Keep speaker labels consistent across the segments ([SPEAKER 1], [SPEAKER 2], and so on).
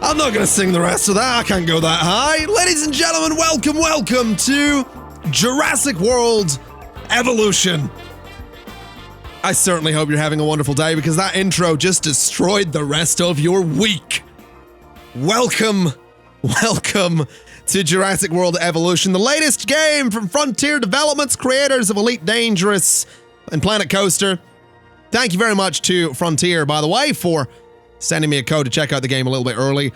[SPEAKER 1] I'm not gonna sing the rest of that, I can't go that high. Ladies and gentlemen, welcome to Jurassic World Evolution. I certainly hope you're having a wonderful day because that intro just destroyed the rest of your week. Welcome to Jurassic World Evolution, the latest game from Frontier Developments, creators of Elite Dangerous and Planet Coaster. Thank you very much to Frontier, by the way, for sending me a code to check out the game a little bit early.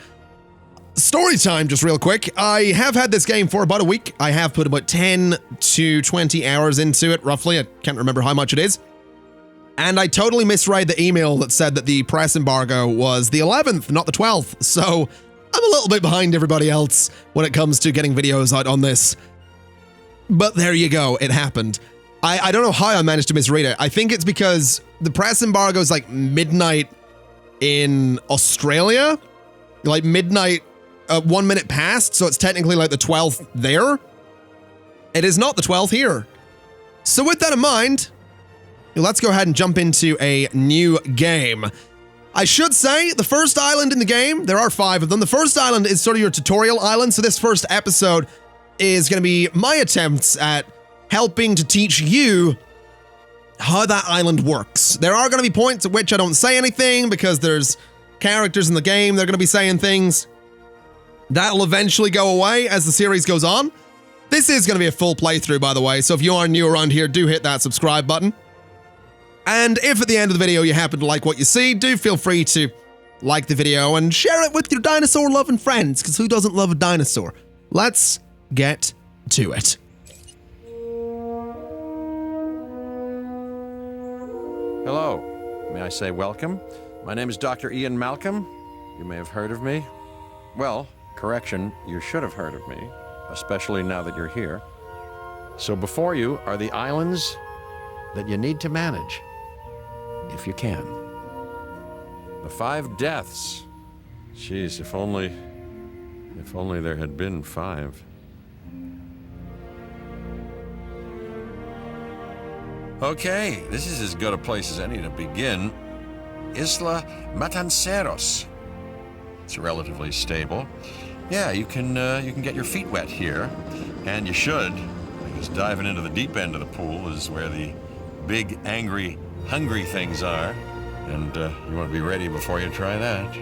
[SPEAKER 1] Story time, just real quick. I have had this game for about a week. I have put about 10 to 20 hours into it, roughly. I can't remember how much it is. And I totally misread the email that said that the press embargo was the 11th, not the 12th. So I'm a little bit behind everybody else when it comes to getting videos out on this. But there you go, it happened. I don't know how I managed to misread it. I think it's because the press embargo is like midnight in Australia. Like midnight, 1 minute past, so it's technically like the 12th there. It is not the 12th here. So with that in mind, let's go ahead and jump into a new game. I should say, the first island in the game, there are 5 of them. The first island is sort of your tutorial island, so this first episode is going to be my attempts at helping to teach you how that island works. There are going to be points at which I don't say anything because there's characters in the game, they're going to be saying things. That'll eventually go away as the series goes on. This is going to be a full playthrough, by the way, so if you are new around here, do hit that subscribe button. And if at the end of the video you happen to like what you see, do feel free to like the video and share it with your dinosaur-loving friends, because who doesn't love a dinosaur? Let's get to it.
[SPEAKER 2] Hello, may I say welcome? My name is Dr. Ian Malcolm. You may have heard of me. Well, correction, you should have heard of me, especially now that you're here. So before you are the islands that you need to manage, if you can. The 5 deaths. Jeez, if only there had been 5. Okay, this is as good a place as any to begin. Isla Matanceros. It's relatively stable. Yeah, you can get your feet wet here, and you should, because diving into the deep end of the pool is where the big, angry, hungry things are, and you want to be ready before you try that.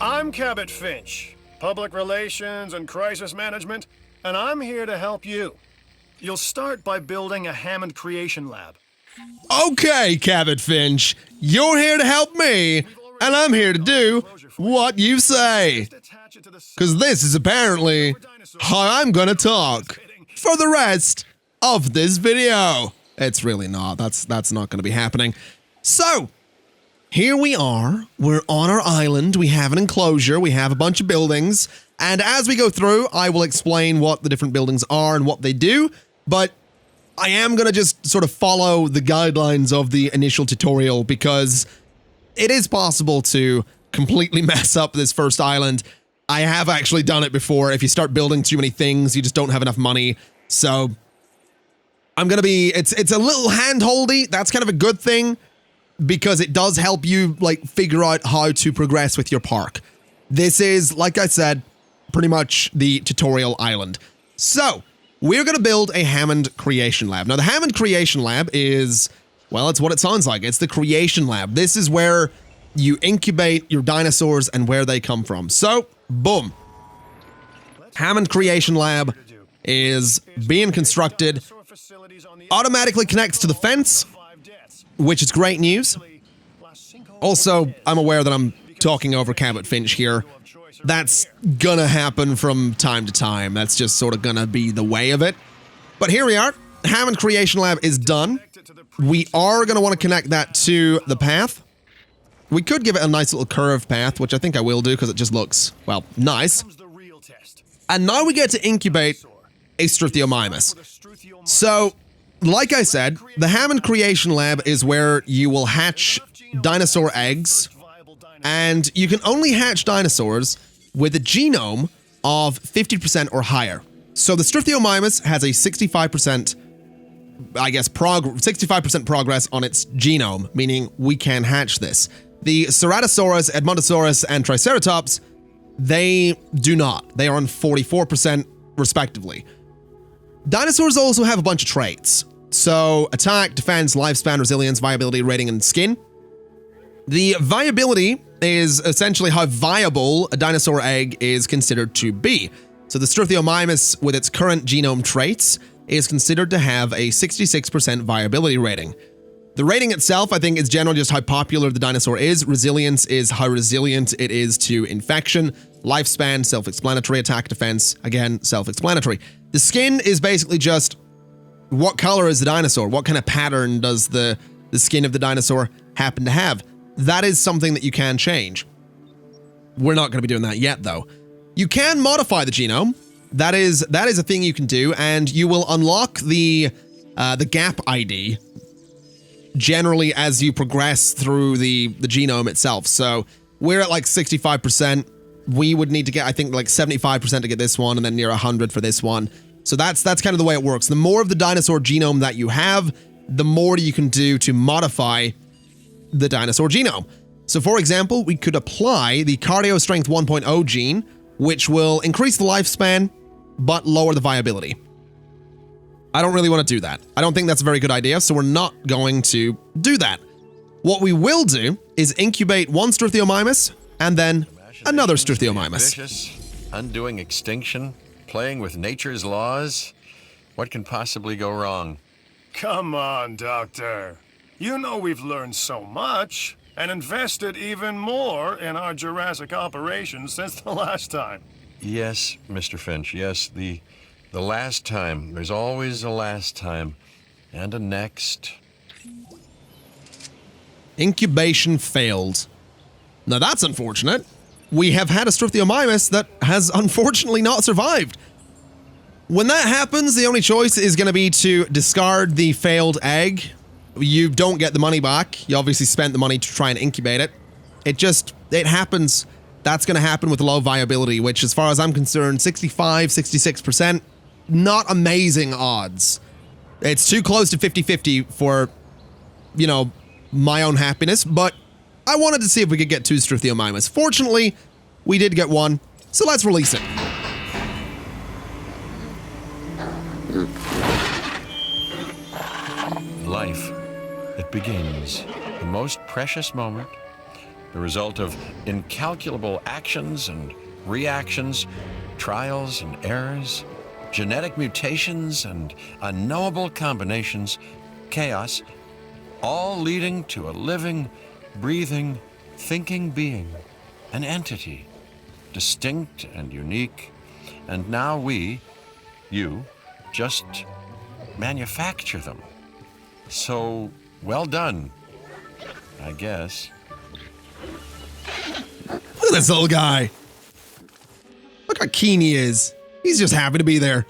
[SPEAKER 3] I'm Cabot Finch, Public Relations and Crisis Management, and I'm here to help you. You'll start by building a Hammond Creation Lab.
[SPEAKER 1] Okay, Cabot Finch, you're here to help me, and I'm here to do what you say. Because this is apparently how I'm gonna talk for the rest of this video. It's really not. That's not gonna be happening. So, here we are, we're on our island, we have an enclosure, we have a bunch of buildings, and as we go through, I will explain what the different buildings are and what they do, but I am going to just sort of follow the guidelines of the initial tutorial because it is possible to completely mess up this first island. I have actually done it before. If you start building too many things, you just don't have enough money, so I'm going to be, it's a little hand-holdy, that's kind of a good thing, because it does help you, like, figure out how to progress with your park. This is, like I said, pretty much the tutorial island. So, we're going to build a Hammond Creation Lab. Now, the Hammond Creation Lab is, well, it's what it sounds like. It's the Creation Lab. This is where you incubate your dinosaurs and where they come from. So, boom. Hammond Creation Lab is being constructed, automatically connects to the fence, which is great news. Also, I'm aware that I'm talking over Cabot Finch here. That's gonna happen from time to time. That's just sort of gonna be the way of it. But here we are. Hammond Creation Lab is done. We are gonna want to connect that to the path. We could give it a nice little curved path, which I think I will do because it just looks, well, nice. And now we get to incubate a Struthiomimus. So, like I said, the Hammond Creation Lab is where you will hatch dinosaur eggs, and you can only hatch dinosaurs with a genome of 50% or higher. So the Struthiomimus has a 65%, I guess, 65% progress on its genome, meaning we can hatch this. The Ceratosaurus, Edmontosaurus, and Triceratops, they do not. They are on 44% respectively. Dinosaurs also have a bunch of traits. So attack, defense, lifespan, resilience, viability, rating, and skin. The viability is essentially how viable a dinosaur egg is considered to be. So the Struthiomimus, with its current genome traits, is considered to have a 66% viability rating. The rating itself, I think, is generally just how popular the dinosaur is. Resilience is how resilient it is to infection. Lifespan, self-explanatory. Attack, defense, again, self-explanatory. The skin is basically just what color is the dinosaur? What kind of pattern does the skin of the dinosaur happen to have? That is something that you can change. We're not going to be doing that yet, though. You can modify the genome. That is a thing you can do, and you will unlock the gap ID generally as you progress through the genome itself. So we're at like 65%. We would need to get, I think, like 75% to get this one, and then near 100 for this one. So that's kind of the way it works. The more of the dinosaur genome that you have, the more you can do to modify the dinosaur genome. So for example, we could apply the Cardio Strength 1.0 gene, which will increase the lifespan, but lower the viability. I don't really want to do that. I don't think that's a very good idea, so we're not going to do that. What we will do is incubate one Struthiomimus, and then another Struthiomimus.
[SPEAKER 2] Ambitious, undoing extinction, playing with nature's laws. What can possibly go wrong?
[SPEAKER 3] Come on, Doctor. You know we've learned so much and invested even more in our Jurassic operations since the last time.
[SPEAKER 2] Yes, Mr. Finch, yes, the last time. There's always a last time. And a next.
[SPEAKER 1] Incubation failed. Now that's unfortunate. We have had a Struthiomimus that has unfortunately not survived. When that happens, the only choice is going to be to discard the failed egg. You don't get the money back. You obviously spent the money to try and incubate it. It happens. That's going to happen with low viability, which as far as I'm concerned, 65, 66%, not amazing odds. It's too close to 50-50 for, you know, my own happiness, but I wanted to see if we could get two Struthiomimus. Fortunately, we did get one, so let's release it.
[SPEAKER 2] Life. It begins. The most precious moment. The result of incalculable actions and reactions, trials and errors, genetic mutations and unknowable combinations, chaos, all leading to a living, breathing, thinking being, an entity, distinct and unique. And now we, you, just manufacture them. So, well done, I guess.
[SPEAKER 1] Look at this little guy. Look how keen he is. He's just happy to be there.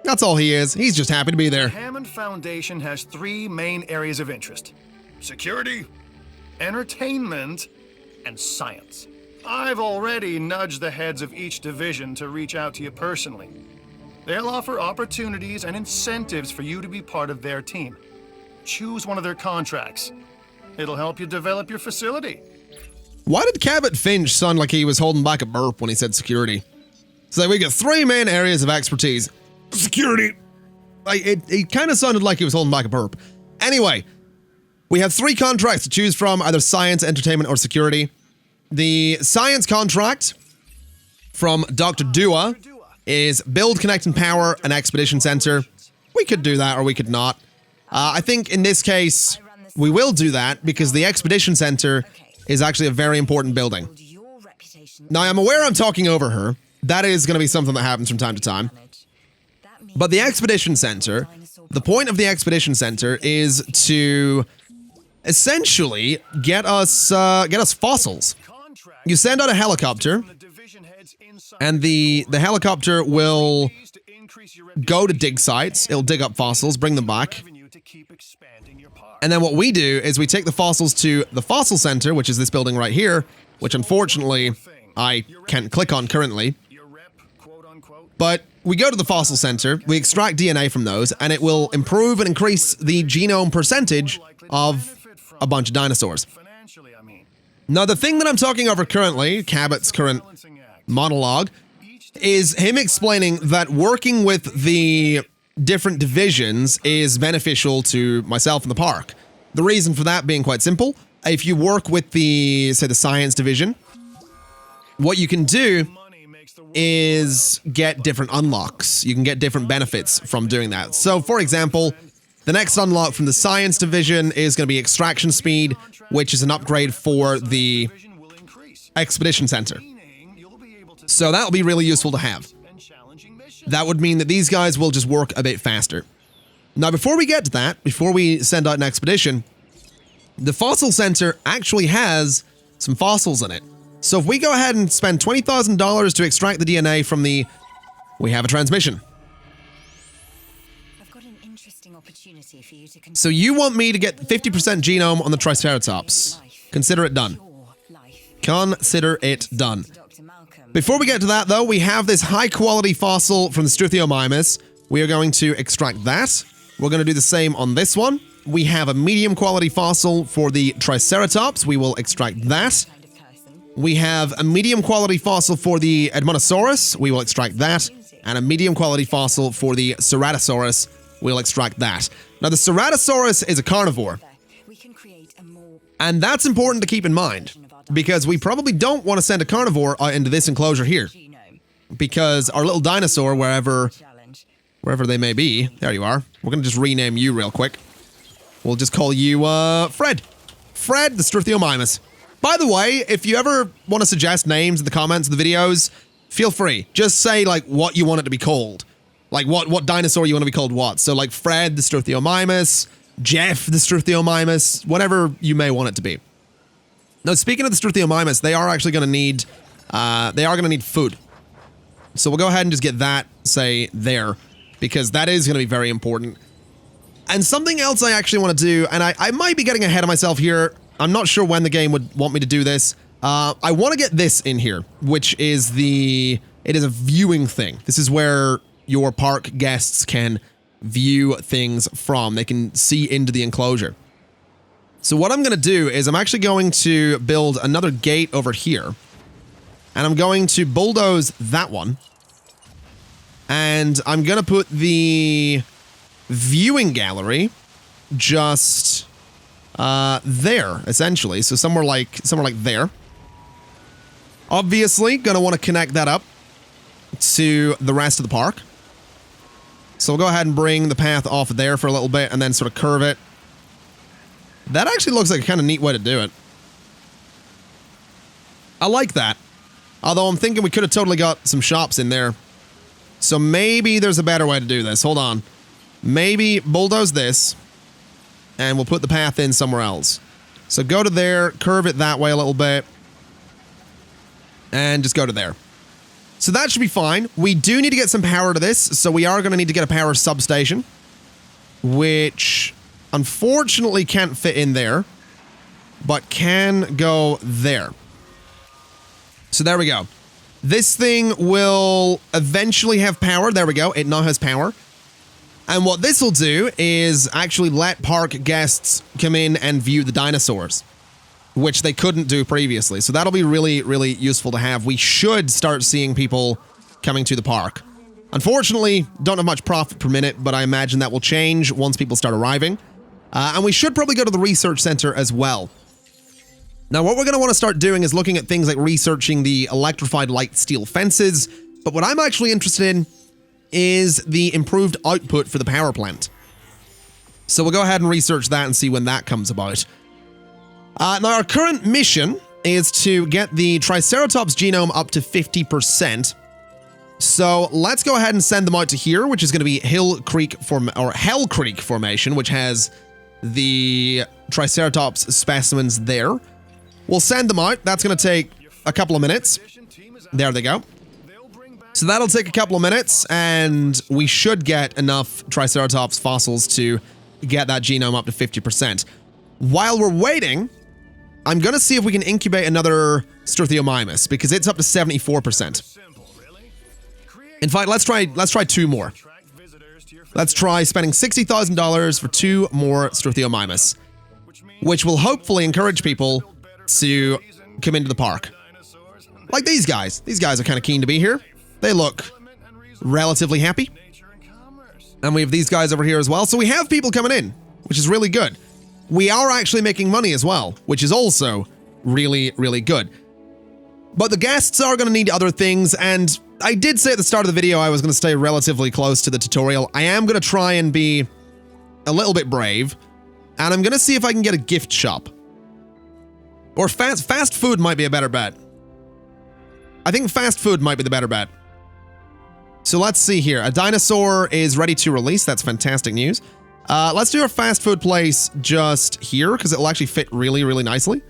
[SPEAKER 1] That's all he is. He's just happy to be there.
[SPEAKER 3] The Hammond Foundation has three main areas of interest: security, entertainment, and science. I've already nudged the heads of each division to reach out to you personally. They'll offer opportunities and incentives for you to be part of their team. Choose one of their contracts. It'll help you develop your facility.
[SPEAKER 1] Why did Cabot Finch sound like he was holding back a burp when he said security? So we got three main areas of expertise. Security. It kind of sounded like he was holding back a burp. Anyway, we have three contracts to choose from, either science, entertainment, or security. The science contract from Dr. Dua is build, connect, and power an expedition center. We could do that or we could not. I think in this case, we will do that because the expedition center is actually a very important building. Now, I'm aware I'm talking over her. That is going to be something that happens from time to time. But the expedition center, the point of the expedition center is to essentially get us fossils. You send out a helicopter, and the helicopter will go to dig sites. It'll dig up fossils, bring them back. And then what we do is we take the fossils to the fossil center, which is this building right here, which unfortunately I can't click on currently. But we go to the fossil center, we extract DNA from those, and it will improve and increase the genome percentage of a bunch of dinosaurs. Now, the thing that I'm talking over currently, Cabot's current monologue, is him explaining that working with the different divisions is beneficial to myself and the park. The reason for that being quite simple. If you work with the, say, the science division, what you can do is get different unlocks. You can get different benefits from doing that. So, for example, the next unlock from the science division is going to be extraction speed, which is an upgrade for the expedition center. So that'll be really useful to have. That would mean that these guys will just work a bit faster. Now, before we get to that, before we send out an expedition, the fossil center actually has some fossils in it. So if we go ahead and spend $20,000 to extract the DNA from the... We have a transmission.
[SPEAKER 4] I've got an interesting opportunity for you to
[SPEAKER 1] so you want me to get 50% genome on the Triceratops. Consider it done. Consider it done. Before we get to that, though, we have this high-quality fossil from the Struthiomimus. We are going to extract that. We're going to do the same on this one. We have a medium-quality fossil for the Triceratops. We will extract that. We have a medium-quality fossil for the Matanceros. We will extract that. And a medium-quality fossil for the Ceratosaurus. We'll extract that. Now, the Ceratosaurus is a carnivore. And that's important to keep in mind, because we probably don't want to send a carnivore into this enclosure here. Because our little dinosaur, wherever they may be, there you are. We're going to just rename you real quick. We'll just call you, Fred. Fred the Struthiomimus. By the way, if you ever want to suggest names in the comments of the videos, feel free. Just say, like, what you want it to be called. Like, what dinosaur you want to be called what. So, like, Fred the Struthiomimus, Jeff the Struthiomimus, whatever you may want it to be. Now, speaking of the Struthiomimus, they are actually going to need, food. So we'll go ahead and just get that, say, there, because that is going to be very important. And something else I actually want to do, and I might be getting ahead of myself here. I'm not sure when the game would want me to do this. I want to get this in here, which is it is a viewing thing. This is where your park guests can view things from. They can see into the enclosure. So what I'm going to do is I'm actually going to build another gate over here. And I'm going to bulldoze that one. And I'm going to put the viewing gallery just there, essentially. So somewhere like there. Obviously, going to want to connect that up to the rest of the park. So we'll go ahead and bring the path off there for a little bit and then sort of curve it. That actually looks like a kind of neat way to do it. I like that. Although I'm thinking we could have totally got some shops in there. So maybe there's a better way to do this. Hold on. Maybe bulldoze this. And we'll put the path in somewhere else. So go to there, curve it that way a little bit. And just go to there. So that should be fine. We do need to get some power to this. So we are going to need to get a power substation. Which unfortunately can't fit in there. But can go there. So there we go. This thing will eventually have power. There we go. It now has power. And what this will do is actually let park guests come in and view the dinosaurs, which they couldn't do previously. So that'll be really, really useful to have. We should start seeing people coming to the park. Unfortunately, don't have much profit per minute, but I imagine that will change once people start arriving. And we should probably go to the research center as well. Now, what we're going to want to start doing is looking at things like researching the electrified light steel fences, But what I'm actually interested in is the improved output for the power plant. So we'll go ahead and research that and see when that comes about. Now, our current mission is to get the Triceratops genome up to 50%. So let's go ahead and send them out to here, which is going to be Hell Creek Formation, which has the Triceratops specimens there. We'll send them out. That's going to take a couple of minutes. There they go. So that'll take a couple of minutes, and we should get enough Triceratops fossils to get that genome up to 50%. While we're waiting, I'm going to see if we can incubate another Struthiomimus, because it's up to 74%. In fact, let's try two more. Let's try spending $60,000 for 2 more Struthiomimus, which will hopefully encourage people to come into the park. Like these guys. These guys are kind of keen to be here. They look relatively happy. And we have these guys over here as well. So we have people coming in, which is really good. We are actually making money as well, which is also really, really good. But the guests are going to need other things, and I did say at the start of the video I was going to stay relatively close to the tutorial. I am going to try and be a little bit brave, and I'm going to see if I can get a gift shop. Or fast food might be a better bet. I think fast food might be the better bet. So let's see here. A dinosaur is ready to release. That's fantastic news. Let's do our fast food place just here, because it'll actually fit really, really nicely.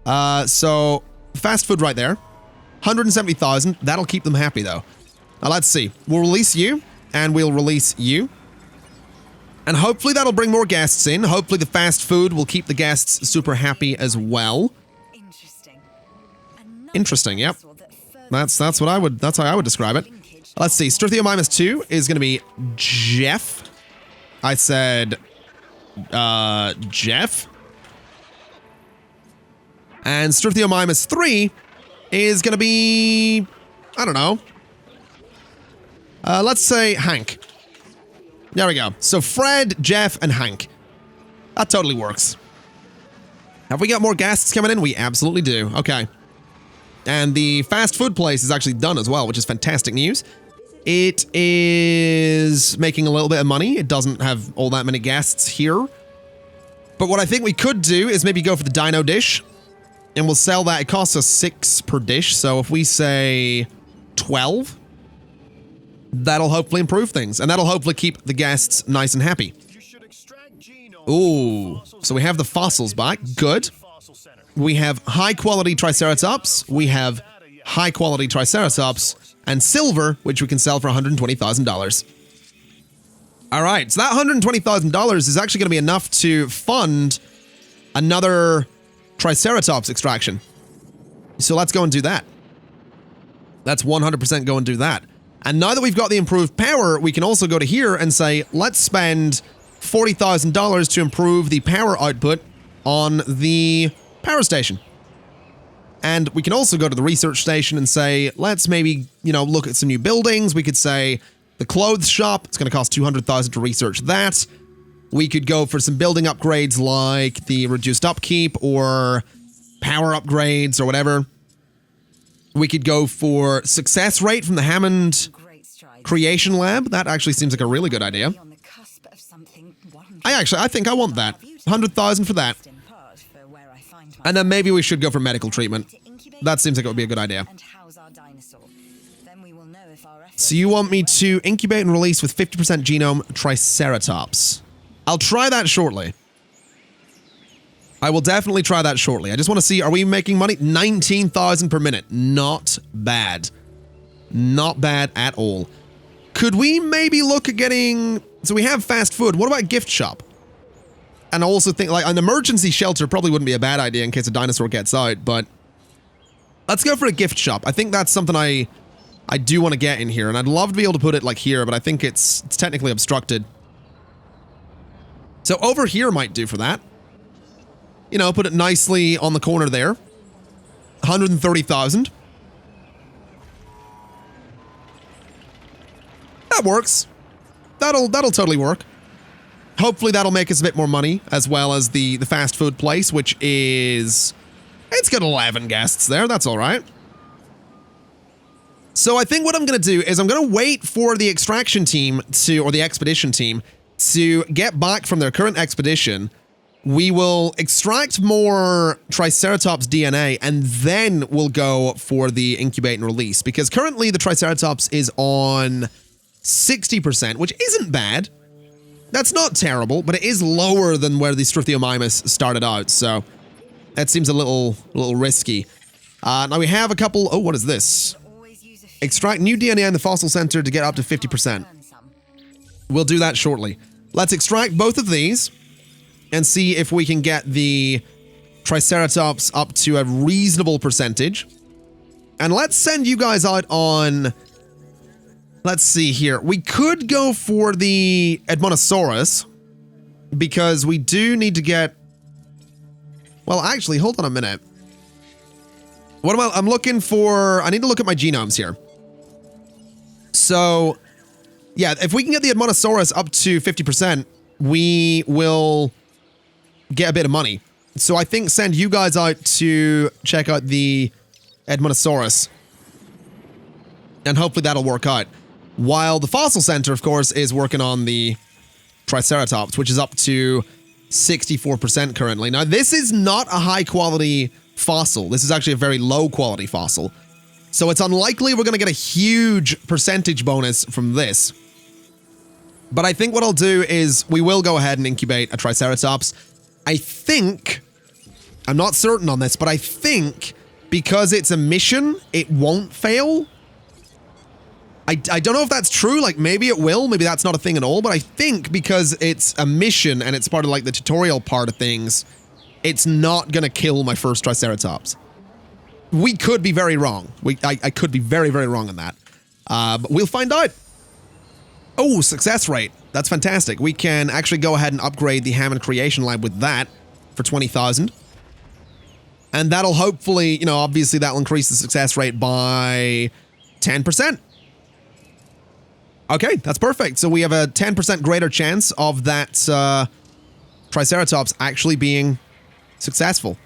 [SPEAKER 1] So fast food right there. 170,000. That'll keep them happy, though. Now, let's see. We'll release you, and we'll release you. And hopefully that'll bring more guests in. Hopefully the fast food will keep the guests super happy as well. Interesting, yep. That's how I would describe it. Let's see. Struthiomimus 2 is going to be Jeff. I said Jeff. And Struthiomimus 3 is going to be, I don't know. Let's say Hank. There we go. So Fred, Jeff, and Hank. That totally works. Have we got more guests coming in? We absolutely do. Okay. And the fast food place is actually done as well, which is fantastic news. It is making a little bit of money. It doesn't have all that many guests here. But what I think we could do is maybe go for the dino dish. And we'll sell that. It costs us 6 per dish. So if we say 12, that'll hopefully improve things. And that'll hopefully keep the guests nice and happy. Ooh. So we have the fossils back. Good. We have high-quality Triceratops. We have high-quality Triceratops. And silver, which we can sell for $120,000. All right, so that $120,000 is actually going to be enough to fund another Triceratops extraction. So let's go and do that. Let's 100% go and do that. And now that we've got the improved power, we can also go to here and say, let's spend $40,000 to improve the power output on the power station. And we can also go to the research station and say, let's maybe, look at some new buildings. We could say the clothes shop. It's going to cost $200,000 to research that. We could go for some building upgrades like the reduced upkeep or power upgrades or whatever. We could go for success rate from the Hammond Creation Lab. That actually seems like a really good idea. I think I want that. 100,000 for that. And then maybe we should go for medical treatment. That seems like it would be a good idea. So you want me to incubate and release with 50% genome Triceratops. I'll try that shortly. I will definitely try that shortly. I just want to see, are we making money? 19,000 per minute. Not bad. Not bad at all. Could we maybe look at getting... So we have fast food. What about gift shop? And I also think, like, an emergency shelter probably wouldn't be a bad idea in case a dinosaur gets out, but let's go for a gift shop. I think that's something I do want to get in here, and I'd love to be able to put it, like, here, but I think it's technically obstructed. So over here might do for that. Put it nicely on the corner there. 130,000. That works. That'll totally work. Hopefully that'll make us a bit more money, as well as the fast food place, which is... It's got 11 guests there, that's all right. So I think what I'm going to do is I'm going to wait for the extraction team or the expedition team to get back from their current expedition. We will extract more Triceratops DNA, and then we'll go for the incubate and release, because currently the Triceratops is on 60%, which isn't bad. That's not terrible, but it is lower than where the Struthiomimus started out, so that seems a little risky. Now we have a couple... Oh, what is this? Extract new DNA in the fossil center to get up to 50%. We'll do that shortly. Let's extract both of these and see if we can get the Triceratops up to a reasonable percentage. And let's send you guys out on... Let's see here. We could go for the Edmontosaurus, because we do need to get... Well, actually, hold on a minute. What am I'm looking for... I need to look at my genomes here. So, yeah, if we can get the Edmontosaurus up to 50%, we will get a bit of money. So I think send you guys out to check out the Edmontosaurus. And hopefully that'll work out. While the fossil center, of course, is working on the Triceratops, which is up to 64% currently. Now, this is not a high-quality fossil. This is actually a very low-quality fossil. So it's unlikely we're going to get a huge percentage bonus from this. But I think what I'll do is we will go ahead and incubate a Triceratops. I think... I'm not certain on this, but I think because it's a mission, it won't fail. I don't know if that's true, like maybe it will, maybe that's not a thing at all, but I think because it's a mission and it's part of like the tutorial part of things, it's not gonna kill my first Triceratops. We could be very wrong. I could be very, very wrong on that. But we'll find out. Oh, success rate. That's fantastic. We can actually go ahead and upgrade the Hammond Creation Lab with that for 20,000. And that'll hopefully, you know, obviously that'll increase the success rate by 10%. Okay, that's perfect. So we have a 10% greater chance of that Triceratops actually being successful,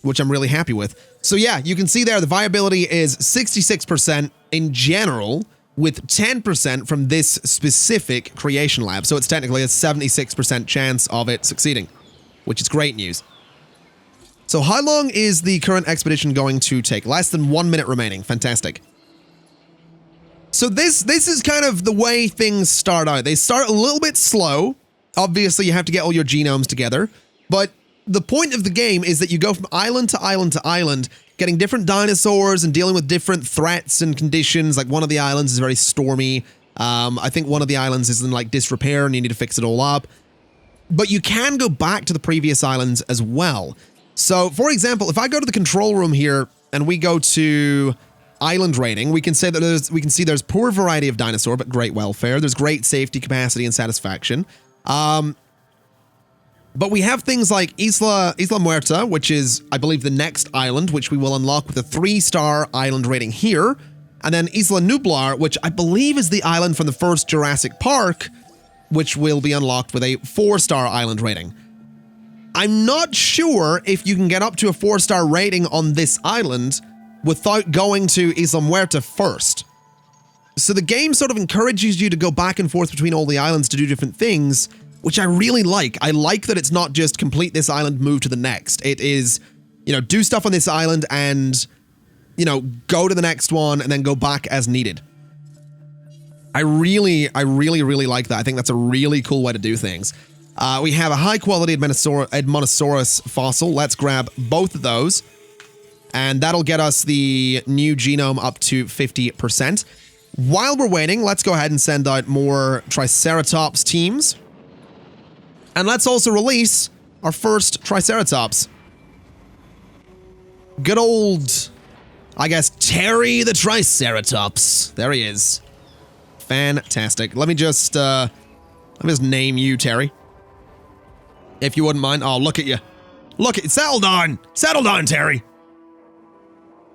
[SPEAKER 1] which I'm really happy with. So yeah, you can see there the viability is 66% in general, with 10% from this specific creation lab. So it's technically a 76% chance of it succeeding, which is great news. So how long is the current expedition going to take? Less than 1 minute remaining. Fantastic. So this is kind of the way things start out. They start a little bit slow. Obviously, you have to get all your genomes together. But the point of the game is that you go from island to island to island, getting different dinosaurs and dealing with different threats and conditions. Like one of the islands is very stormy. I think one of the islands is in like disrepair and you need to fix it all up. But you can go back to the previous islands as well. So, for example, if I go to the control room here and we go to island rating, we can say that there's poor variety of dinosaur, but great welfare. There's great safety, capacity, and satisfaction. But we have things like Isla Muerta, which is, I believe, the next island, which we will unlock with a 3-star island rating here. And then Isla Nublar, which I believe is the island from the first Jurassic Park, which will be unlocked with a 4-star island rating. I'm not sure if you can get up to a 4-star rating on this island without going to Isla Muerta first. So the game sort of encourages you to go back and forth between all the islands to do different things, which I really like. I like that it's not just complete this island, move to the next. It is, you know, do stuff on this island and, you know, go to the next one and then go back as needed. I really like that. I think that's a really cool way to do things. We have a high-quality Edmontosaurus fossil. Let's grab both of those. And that'll get us the new genome up to 50%. While we're waiting, let's go ahead and send out more Triceratops teams. And let's also release our first Triceratops. Good old, I guess, Terry the Triceratops. There he is. Fantastic. Let me just name you, Terry. If you wouldn't mind. Oh, look at you. Look at, settle down. Settle down, Terry.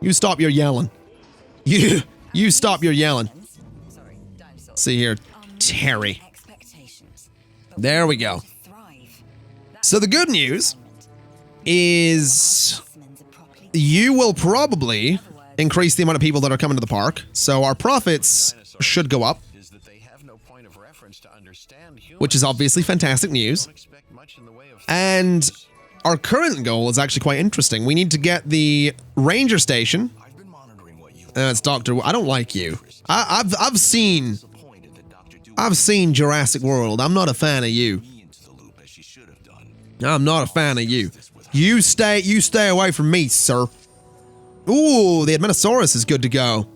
[SPEAKER 1] You stop your yelling. You stop your yelling. See here, Terry. There we go. So the good news is you will probably increase the amount of people that are coming to the park. So our profits should go up,
[SPEAKER 2] Is that they have no point of reference to understand humans.
[SPEAKER 1] which is obviously fantastic news.
[SPEAKER 2] Don't expect much in the way of
[SPEAKER 1] And our current goal is actually quite interesting. We need to get the ranger station.
[SPEAKER 5] I've been monitoring what you
[SPEAKER 1] It's Doctor. I don't like you. I've seen
[SPEAKER 5] disappointed that Dr. Dewey
[SPEAKER 1] I've seen Jurassic World. I'm not a fan of you.
[SPEAKER 5] me into the loop as she should have done.
[SPEAKER 1] I'm not a fan of you. You stay away from me, sir. Ooh, the Matanceros is good to go.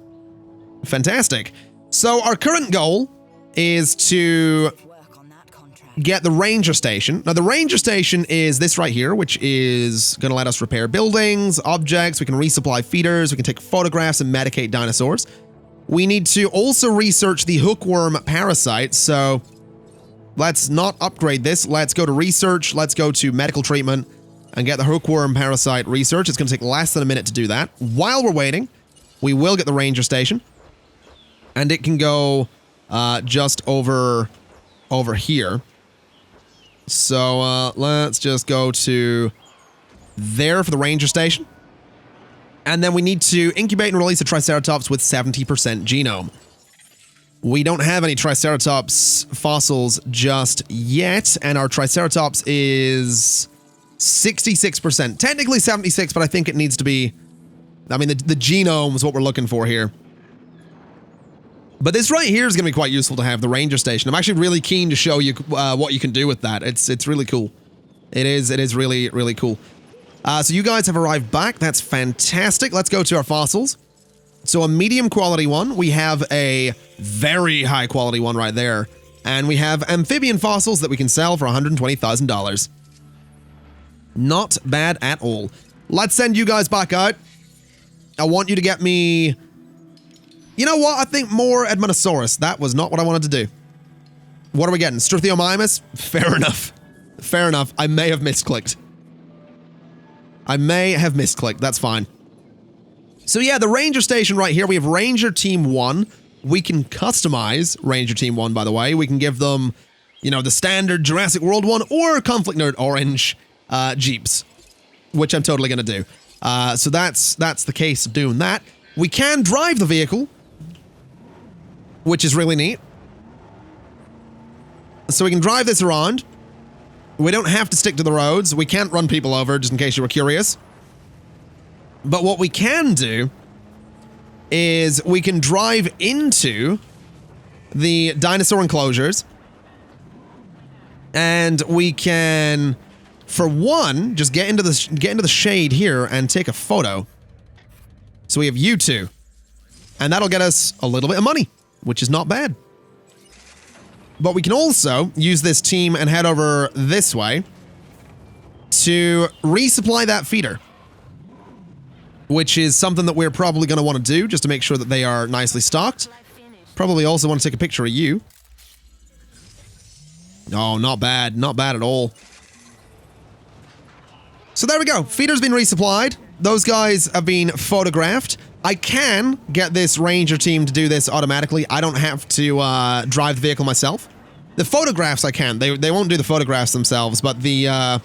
[SPEAKER 1] Fantastic. So our current goal is to
[SPEAKER 4] Work on that contract.
[SPEAKER 1] get the ranger station. Now the ranger station is this right here, which is going to let us repair buildings, objects. We can resupply feeders. We can take photographs and medicate dinosaurs. We need to also research the hookworm parasite. So let's not upgrade this. Let's go to research. Let's go to medical treatment and get the hookworm parasite research. It's going to take less than a minute to do that. While we're waiting, we will get the ranger station. And it can go just over here. So let's just go to there for the ranger station. And then we need to incubate and release a Triceratops with 70% genome. We don't have any Triceratops fossils just yet, and our Triceratops is 66%. Technically 76, but I think it needs to be... I mean, the genome is what we're looking for here. But this right here is going to be quite useful to have, the ranger station. I'm actually really keen to show you what you can do with that. It's really cool. It is really, really cool. So you guys have arrived back. That's fantastic. Let's go to our fossils. So a medium quality one. We have a very high quality one right there. And we have amphibian fossils that we can sell for $120,000. Not bad at all. Let's send you guys back out. I want you to get me... You know what? I think more Matanceros. That was not what I wanted to do. What are we getting? Struthiomimus? Fair enough. Fair enough. I may have misclicked. That's fine. So yeah, the ranger station right here. We have Ranger Team 1. We can customize Ranger Team 1, by the way. We can give them, you know, the standard Jurassic World one or ConflictNerd orange Jeeps, which I'm totally going to do. So that's the case of doing that. We can drive the vehicle, which is really neat. So we can drive this around. We don't have to stick to the roads. We can't run people over, just in case you were curious. But what we can do is we can drive into the dinosaur enclosures. And we can, for one, just get into the shade here and take a photo. So we have you two. And that'll get us a little bit of money, which is not bad. But we can also use this team and head over this way to resupply that feeder, which is something that we're probably going to want to do just to make sure that they are nicely stocked. Probably also want to take a picture of you. Oh, not bad. Not bad at all. So there we go. Feeder's been resupplied. Those guys have been photographed. I can get this ranger team to do this automatically. I don't have to drive the vehicle myself. The photographs I can. They won't do the photographs themselves, but the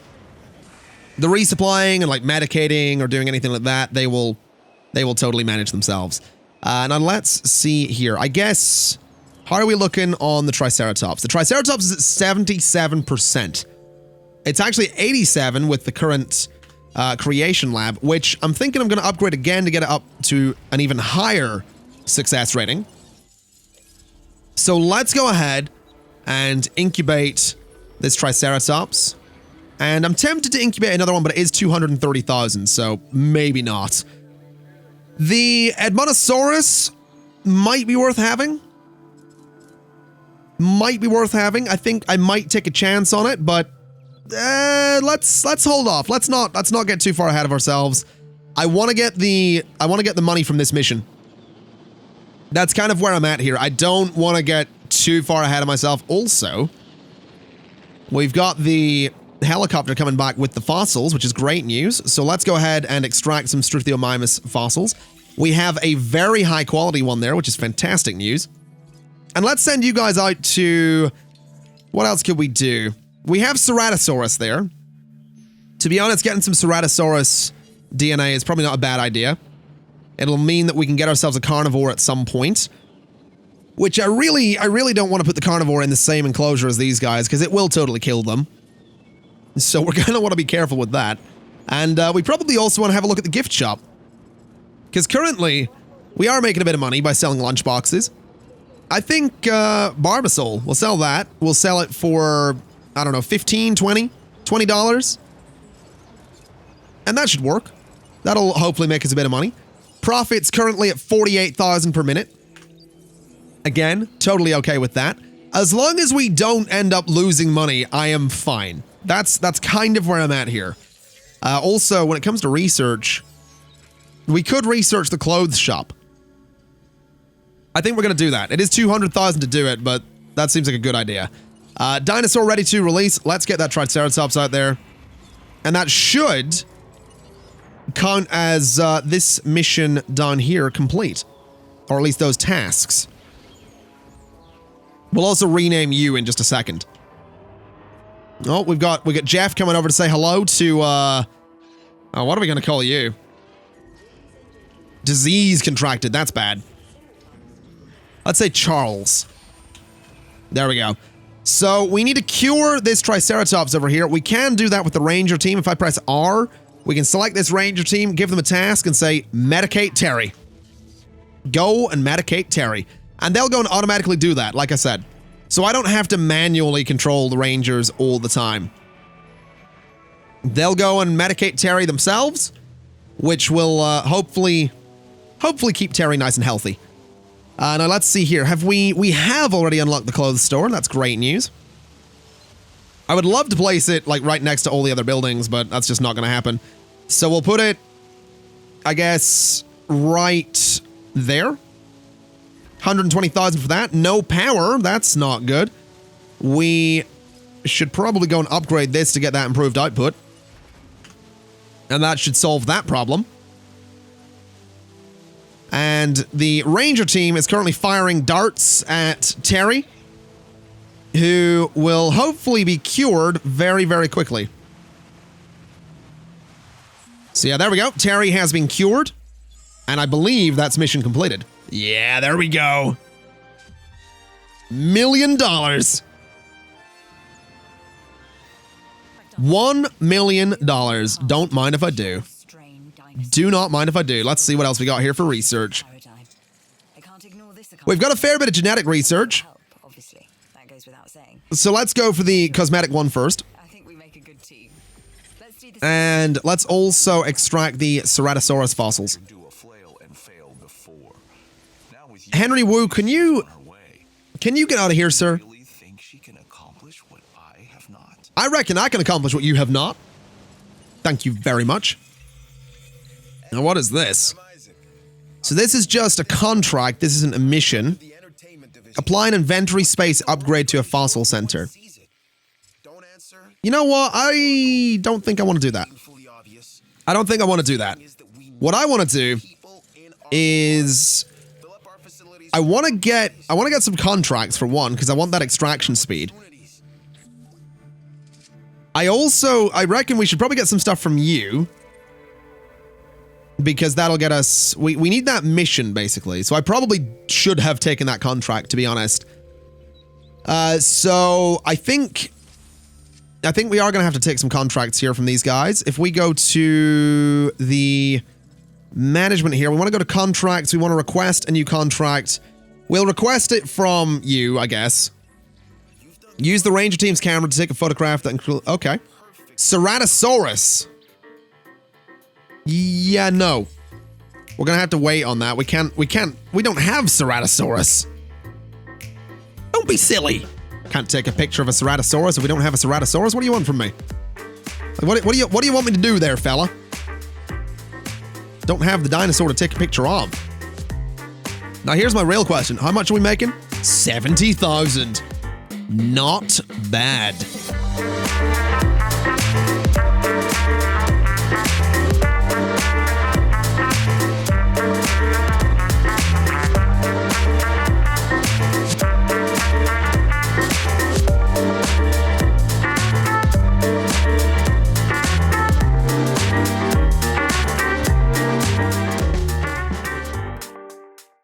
[SPEAKER 1] resupplying and like medicating or doing anything like that, they will totally manage themselves. Now let's see here. I guess, how are we looking on the Triceratops? The Triceratops is at 77%. It's actually 87 with the current creation lab, which I'm thinking I'm going to upgrade again to get it up to an even higher success rating. So let's go ahead and incubate this Triceratops. And I'm tempted to incubate another one, but it is 230,000, so maybe not. The Matanceros might be worth having. I think I might take a chance on it, but let's hold off. Let's not get too far ahead of ourselves. I want to get the money from this mission. That's kind of where I'm at here. I don't want to get too far ahead of myself. Also, we've got the helicopter coming back with the fossils, which is great news. So let's go ahead and extract some Struthiomimus fossils. We have a very high quality one there, which is fantastic news. And let's send you guys out to... What else could we do? We have Ceratosaurus there. To be honest, getting some Ceratosaurus DNA is probably not a bad idea. It'll mean that we can get ourselves a carnivore at some point. Which I really don't want to put the carnivore in the same enclosure as these guys, because it will totally kill them. So we're going to want to be careful with that. And we probably also want to have a look at the gift shop. Because currently, we are making a bit of money by selling lunchboxes. I think Barbasol, we'll sell that. We'll sell it for, I don't know, $15, $20 and that should work. That'll hopefully make us a bit of money. Profit's currently at 48,000 per minute. Again, totally okay with that. As long as we don't end up losing money, I am fine. That's kind of where I'm at here. Also, when it comes to research, we could research the clothes shop. I think we're going to do that. It is 200,000 to do it, but that seems like a good idea. Dinosaur ready to release. Let's get that Triceratops out there. And that should count as this mission down here complete. Or at least those tasks. We'll also rename you in just a second. Oh, we got Jeff coming over to say hello to, oh, what are we going to call you? Disease contracted. That's bad. Let's say Charles. There we go. So we need to cure this Triceratops over here. We can do that with the Ranger team. If I press R, we can select this Ranger team, give them a task, and say, medicate Terry. Go and medicate Terry. And they'll go and automatically do that, like I said. So I don't have to manually control the Rangers all the time. They'll go and medicate Terry themselves, which will hopefully keep Terry nice and healthy. Now let's see here. We have already unlocked the clothes store. That's great news. I would love to place it like right next to all the other buildings, but that's just not going to happen. So we'll put it, I guess, right there. 120,000 for that. No power. That's not good. We should probably go and upgrade this to get that improved output. And that should solve that problem. And the Ranger team is currently firing darts at Terry, who will hopefully be cured very, very quickly. So yeah, there we go. Terry has been cured. And I believe that's mission completed. Yeah, there we go. $1 million. $1 million. Don't mind if I do. Do not mind if I do. Let's see what else we got here for research. We've got a fair bit of genetic research. So let's go for the cosmetic one first. And let's also extract the Ceratosaurus fossils. Henry Wu, can you get out of here, sir? I reckon I can accomplish what you have not. Thank you very much. Now, what is this? So this is just a contract. This isn't a mission. Apply an inventory space upgrade to a fossil center. You know what? I don't think I want to do that. I don't think I want to do that. What I want to do is I want to get some contracts for one, because I want that extraction speed. I reckon we should probably get some stuff from you, because that'll get us, we need that mission basically. So I probably should have taken that contract, to be honest. So I think we are going to have to take some contracts here from these guys. If we go to the management here, we want to go to contracts. We want to request a new contract. We'll request it from you, I guess. Use the Ranger team's camera to take a photograph that includes... Okay. Ceratosaurus. Yeah, no. We're going to have to wait on that. We don't have Ceratosaurus. Don't be silly. Can't take a picture of a Ceratosaurus if we don't have a Ceratosaurus. What do you want from me? What do you want me to do there, fella? Don't have the dinosaur to take a picture of. Now here's my real question. How much are we making? 70,000. Not bad.